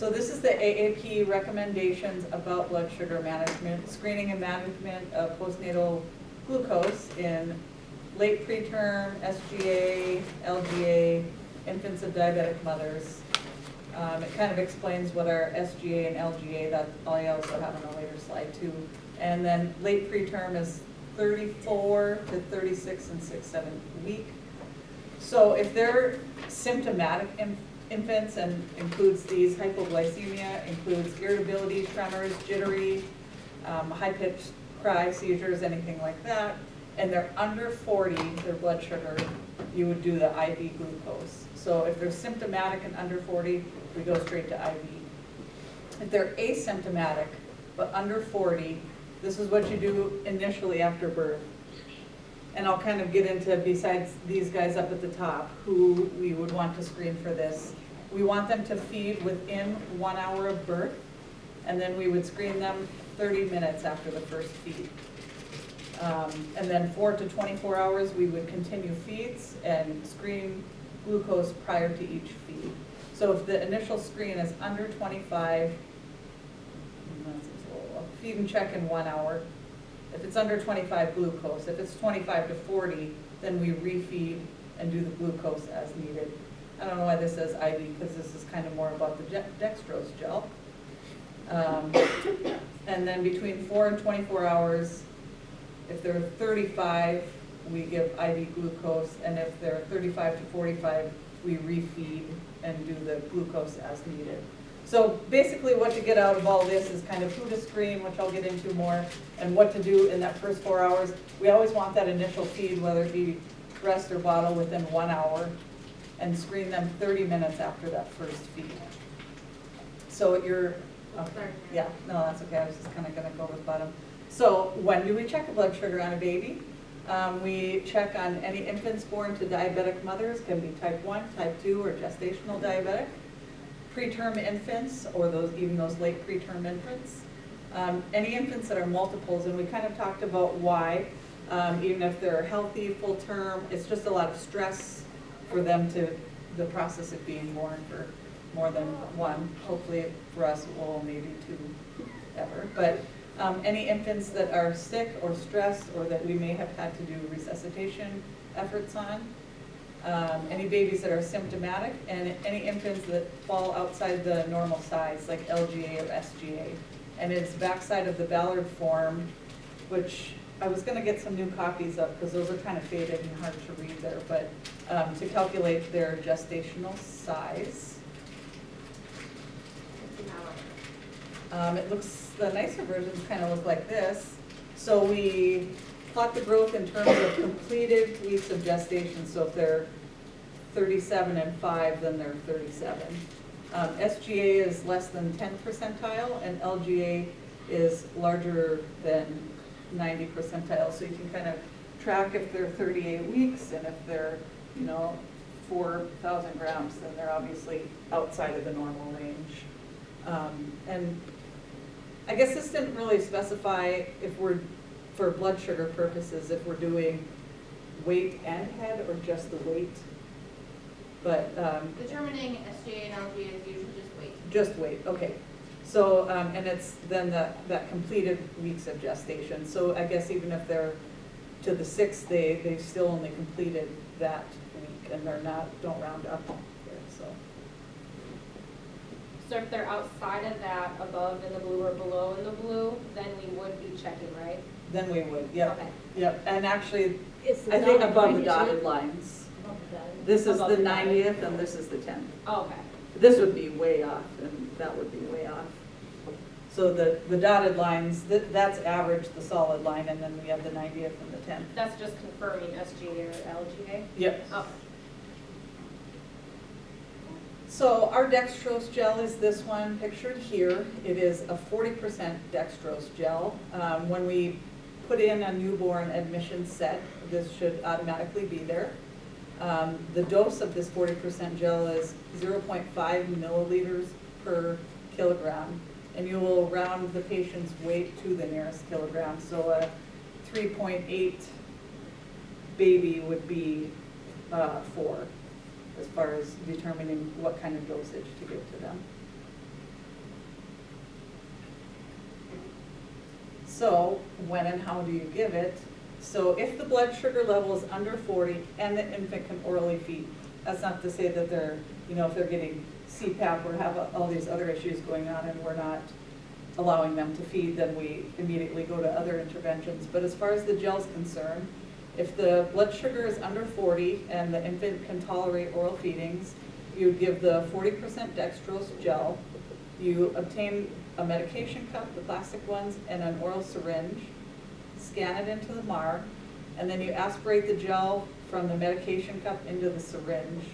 So this is the AAP recommendations about blood sugar management, screening and management of postnatal glucose in late preterm, SGA, LGA, infants of diabetic mothers. It kind of explains what our SGA and LGA, that I also have on a later slide too. And then late preterm is 34 to 36 and 6-7 week. So if they're symptomatic infants, and includes these: hypoglycemia, includes irritability, tremors, jittery, high-pitched cry, seizures, anything like that, and they're under 40, their blood sugar, you would do the IV glucose. So if they're symptomatic and under 40, we go straight to IV. If they're asymptomatic but under 40, this is what you do initially after birth. And I'll kind of get into, besides these guys up at the top, who we would want to screen for this. We want them to feed within 1 hour of birth, and then we would screen them 30 minutes after the first feed. And then 4 to 24 hours, we would continue feeds and screen glucose prior to each feed. So if the initial screen is under 25, feed and check in 1 hour. If it's under 25, glucose. If it's 25 to 40, then we refeed and do the glucose as needed. I don't know why this says IV, because this is kind of more about the dextrose gel. And then between 4 and 24 hours, if they're 35, we give IV glucose, and if they're 35 to 45, we refeed and do the glucose as needed. So basically what to get out of all this is kind of who to screen, which I'll get into more, and what to do in that first 4 hours. We always want that initial feed, whether it be breast or bottle, within 1 hour, and screen them 30 minutes after that first feed. So you're, okay. Yeah, no, that's okay, I was just kind of going to go with the bottom. So when do we check the blood sugar on a baby? We check on any infants born to diabetic mothers, can be type 1, type 2, or gestational diabetic. Preterm infants, or even those late preterm infants. Any infants that are multiples, and we kind of talked about why, even if they're healthy, full term, it's just a lot of stress for them to, the process of being born for more than one. Hopefully for us it will only be 2 ever. But any infants that are sick or stressed, or that we may have had to do resuscitation efforts on. Any babies that are symptomatic, and any infants that fall outside the normal size, like LGA or SGA. And it's backside of the Ballard form, which I was going to get some new copies of, because those are kind of faded and hard to read there, but to calculate their gestational size. It looks, the nicer versions kind of look like this. So we plot the growth in terms of completed weeks of gestation. So if they're 37 and 5, then they're 37. SGA is less than 10th percentile, and LGA is larger than 90 percentile. So you can kind of track if they're 38 weeks, and if they're, 4,000 grams, then they're obviously outside of the normal range. And I guess this didn't really specify if we're, for blood sugar purposes, if we're doing weight and head or just the weight. But determining SGA and LGA is usually just weight. Just weight, okay. So, and it's then that completed weeks of gestation. So I guess even if they're to the 6th, they've still only completed that week, and they're not, don't round up here, so. So if they're outside of that, above in the blue or below in the blue, then we would be checking, right? Then we would, yep. Okay. Yep, and actually, It's the I think dotted above line, the isn't dotted it? lines. Above the dotted. This is Above the the dotted. 90th and this is the 10th. Oh, okay. This would be way off, and that would be way off. So the dotted lines, that's average, the solid line, and then we have the 90th and the 10th. That's just confirming SGA or LGA? Yep. Okay. So our dextrose gel is this one pictured here. It is a 40% dextrose gel. When we put in a newborn admission set, this should automatically be there. The dose of this 40% gel is 0.5 milliliters per kilogram, and you will round the patient's weight to the nearest kilogram. So a 3.8 baby would be 4, as far as determining what kind of dosage to give to them. So when and how do you give it? So if the blood sugar level is under 40 and the infant can orally feed, that's not to say that they're, if they're getting CPAP or have all these other issues going on and we're not allowing them to feed, then we immediately go to other interventions. But as far as the gel's concerned, if the blood sugar is under 40 and the infant can tolerate oral feedings, you would give the 40% dextrose gel. You obtain a medication cup, the plastic ones, and an oral syringe, scan it into the MAR, and then you aspirate the gel from the medication cup into the syringe.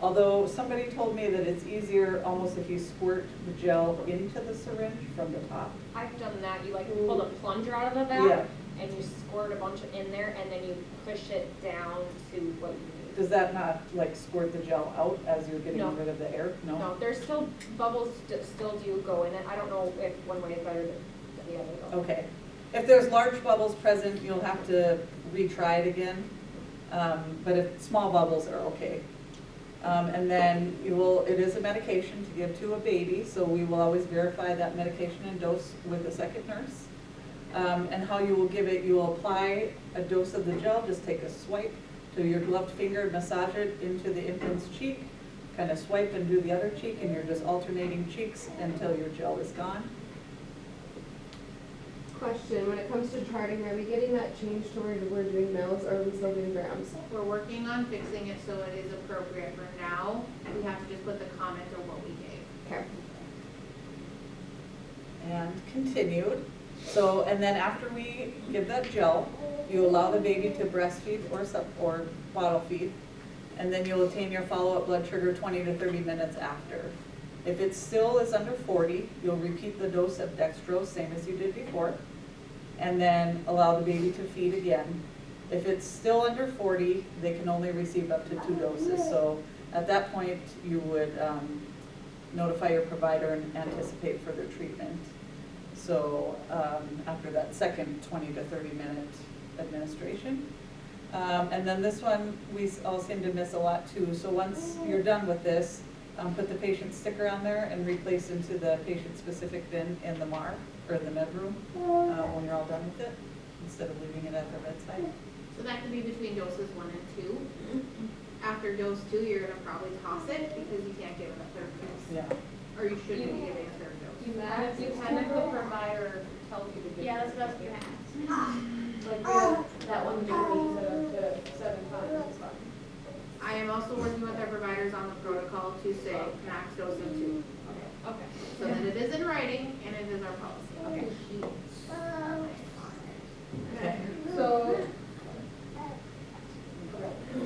Although somebody told me that it's easier almost if you squirt the gel into the syringe from the top. I've done that, you like pull the plunger out of the Yeah. back, and you squirt a bunch in there, and then you push it down to what you need. Does that not like squirt the gel out as you're getting No. rid of the air? No, there's still, bubbles still do go in it, I don't know if one way is better than the other though. Okay. If there's large bubbles present, you'll have to retry it again. But if small bubbles are okay. And then it is a medication to give to a baby, so we will always verify that medication and dose with a second nurse. And how you will give it, you will apply a dose of the gel, just take a swipe to your gloved finger, massage it into the infant's cheek, kind of swipe and do the other cheek, and you're just alternating cheeks until your gel is gone. Question, when it comes to charting, are we getting that changed to where we're doing mils or are we still doing grams? We're working on fixing it so it is appropriate for now. We have to just put the comment of what we gave. Okay. And continued. So, and then after we give that gel, you allow the baby to breastfeed or bottle feed, and then you'll attain your follow-up blood sugar 20 to 30 minutes after. If it still is under 40, you'll repeat the dose of dextrose, same as you did before, and then allow the baby to feed again. If it's still under 40, they can only receive up to 2 doses. So at that point, you would notify your provider and anticipate further treatment. So after that second 20 to 30 minute administration. And then this one, we all seem to miss a lot too. So once you're done with this, put the patient sticker on there and replace into the patient-specific bin in the MAR, or in the med room, when you're all done with it, instead of leaving it at their bedside. So that could be between doses 1 and 2. After dose 2, you're gonna probably toss it because you can't give it a third dose. Yeah. Or you shouldn't be giving a third dose. You can if the provider tells you to do. Yeah, that's what I was gonna ask. Like, that one degree to 7 times, it's fine. I am also working with our providers on the protocol to say max dose of 2. Okay. So that it is in writing and it is our policy. Okay. Okay.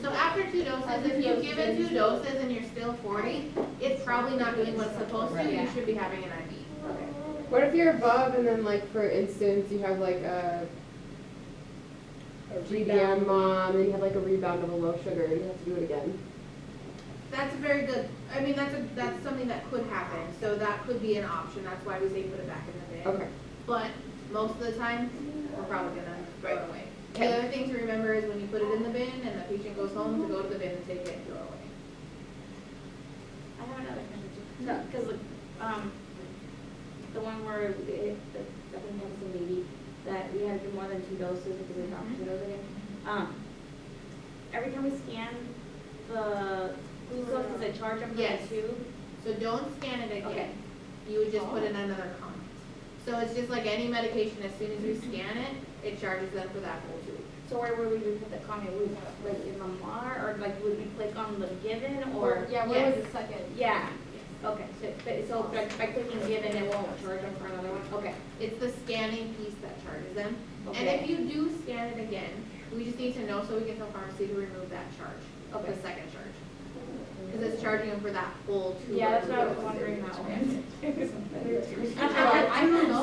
So after 2 doses, if you've given 2 doses and you're still 40, it's probably not doing what it's supposed to. You should be having an IV. Okay. What if you're above and then like for instance you have like a GBM mom and you have like a rebound of a low sugar and you have to do it again? That's very good. I mean, that's something that could happen. So that could be an option. That's why we say put it back in the bin. Okay. But most of the time, we're probably gonna throw it away. Okay. The other thing to remember is when you put it in the bin and the patient goes home, to go to the bin and take it and throw it away. I have another question too. So, because the one where I think that was the lady that we had to do more than 2 doses because we dropped 2 doses again. Every time we scan the glucose, does it charge them for Yes. the tube? So don't scan it again. Okay. You would just put in another comment. So it's just like any medication, as soon as you scan it, it charges them for that whole tube. So where would we put the comment? Would we like in the MAR, or like would we click on the given, or? Yeah, where was the second? Yeah. Okay. So by clicking given, it won't charge them for another one. Okay. It's the scanning piece that charges them. And Okay. if you do scan it again, we just need to know so we can tell pharmacy to remove that charge, Okay. the second charge. Because it's charging them for that whole tube. Yeah, that's of what I was glucose. wondering. That one. I don't know.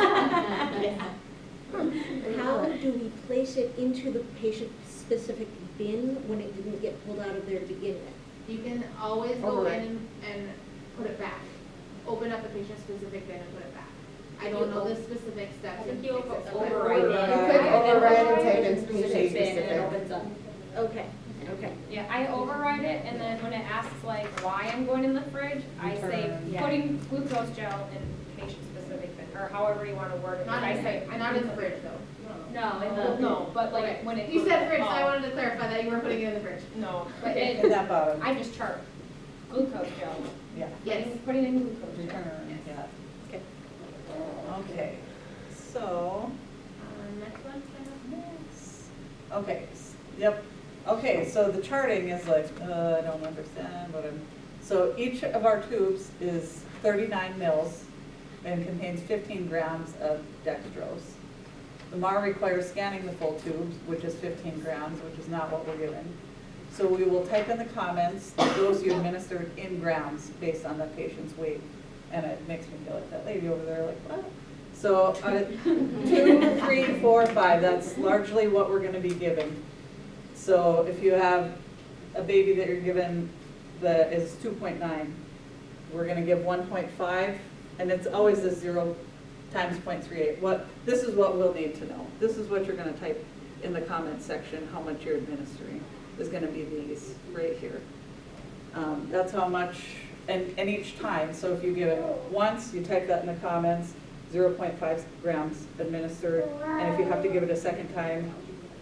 How do we place it into the patient-specific bin when it didn't get pulled out of there to begin with? You can always go Override. in and put it back. Open up the patient-specific bin and put it back. I don't know the specific steps. I think and you fix it, so override it. You could override and type in Bin and it patient-specific. opens up. Okay, okay. Yeah, I override it, and then when it asks like why I'm going in the fridge, I say Return. Yeah. putting glucose gel in patient-specific bin, or however you wanna word it. Not I in, say, not in the fridge though. No, in Well, the, no, but Okay. like when it. You said fridge, so I Oh, wanted to clarify that you weren't putting it in the fridge. No, but In it, that bottom, I just chart glucose gel. yeah. Yes. Putting in glucose gel. Return, yeah. Okay, so, Next one, okay, yep. Okay, so the charting is like, I don't understand, but so each of our tubes is 39 mils and contains 15 grams of dextrose. The MAR requires scanning the full tubes, which is 15 grams, which is not what we're given. So we will type in the comments, the dose you administered in grams based on the patient's weight. And it makes me feel like that lady over there, like, what? So 2, 3, 4, 5, that's largely what we're gonna be giving. So if you have a baby that you're given that is 2.9, we're gonna give 1.5, and it's always the 0 times 0.38. This is what we'll need to know. This is what you're gonna type in the comment section, how much you're administering, is gonna be these right here. That's how much, and each time, so if you give it once, you type that in the comments, 0.5 grams administered, and if you have to give it a second time,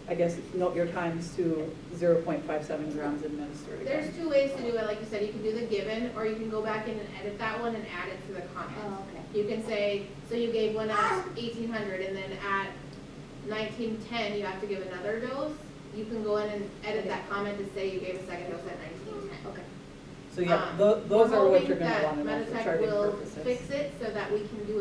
I guess note your times to 0.57 grams administered There's again. 2 ways to do it, like you said, you can do the given, or you can go back in and edit that one and add it to the oh, comments. okay. You can say, so you gave one at 1800, and then at 1910, you have to give another dose. You can go in and edit that comment to say you gave a second dose at 1910. Okay. So yeah, those are what you're gonna wanna know for We're hoping that charting Meditech will purposes. fix it so that we can do it